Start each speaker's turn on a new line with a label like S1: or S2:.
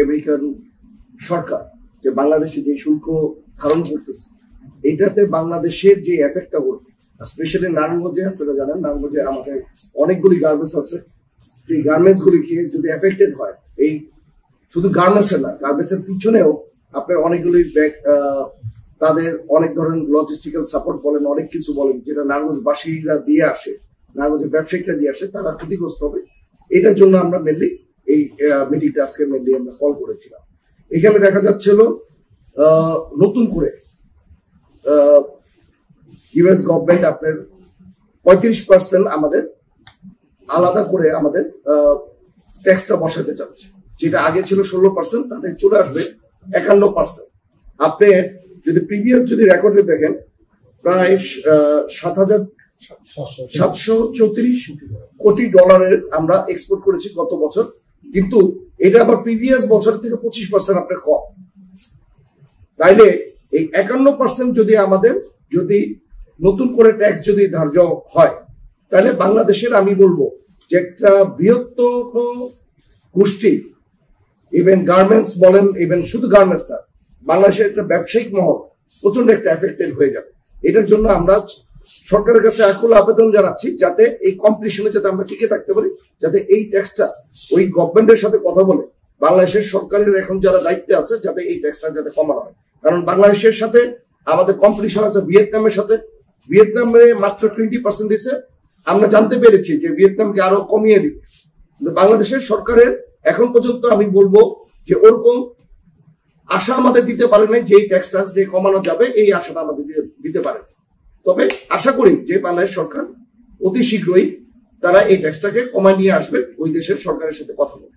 S1: American সরকার যে বাংলাদেশে যে শুল্ক ধারণ করতেছে, এটাতে বাংলাদেশের যে এফেক্টটা হলো, স্পেশালি নারায়ণগঞ্জে, আপনারা জানেন নারায়ণগঞ্জে আমাদের অনেকগুলি গার্মেন্টস আছে। এই গার্মেন্টস গুলিকে যদি এফেক্টেড হয়, এই শুধু গার্মেন্টস এর না, গার্মেন্টস এর পিছনেও আপনার অনেকগুলি তাদের অনেক ধরনের লজিস্টিক্যাল সাপোর্ট বলেন, অনেক কিছু বলেন, যেটা নারায়ণগঞ্জবাসীরা দিয়ে আসে, নারায়ণগঞ্জের ব্যবসায়িকরা দিয়ে আসে, তারা ক্ষতিগ্রস্ত হবে। এটার জন্য আমরা মেনলি এই মিটিংটা আজকে মেনলি আমরা কল করেছিলাম। এখানে দেখা যাচ্ছিল নতুন করে ইউএস গভর্নমেন্ট আপনার 35% আমাদের আলাদা করে আমাদের ট্যাক্সটা বসাতে চাচ্ছে, যেটা আগে ছিল 16%, তাতে চলে আসবে 51%। আপনি যদি প্রিভিয়াস যদি রেকর্ডে দেখেন, প্রায় 7,734 কোটি ডলারের আমরা এক্সপোর্ট করেছি গত বছর, কিন্তু এটা আবার প্রিভিয়াস বছর থেকে 25% আপনার কম। তাইলে এই 51% যদি আমাদের যদি নতুন করে ট্যাক্স যদি ধার্য হয়, তাহলে বাংলাদেশের আমি বলবো যে একটা বৃহত্তর গোষ্ঠী, ইভেন গার্মেন্টস বলেন, ইভেন শুধু গার্মেন্টস না, বাংলাদেশের একটা ব্যবসায়িক মহল প্রচন্ড একটা এফেক্টেড হয়ে যাবে। এটার জন্য আমরা সরকারের কাছে আকুল আবেদন জানাচ্ছি, যাতে এই কম্পিটিশনে যাতে আমরা টিকে থাকতে পারি, যাতে এই ট্যাক্সটা ওই গভর্নমেন্টের সাথে কথা বলে বাংলাদেশের সরকারের এখন যারা দায়িত্বে আছে, যাতে এই ট্যাক্সটা যাতে কমানো হয়। কারণ বাংলাদেশের সাথে আমাদের কম্পিটিশন আছে ভিয়েতনামের সাথে। ভিয়েতনামে মাত্র 20% দিচ্ছে, আমরা জানতে পেরেছি যে ভিয়েতনামকে আরো কমিয়ে দিবে, কিন্তু বাংলাদেশের সরকারের এখন পর্যন্ত আমি বলবো যে ওরকম আশা আমাদের দিতে পারে নাই যে এই ট্যাক্সটা যে কমানো যাবে, এই আশাটা আমাদের দিতে পারে। তবে আশা করি যে বাংলাদেশ সরকার অতি শীঘ্রই তারা এই ট্যাক্সটাকে কমায় নিয়ে আসবে, ওই দেশের সরকারের সাথে কথা বলবে।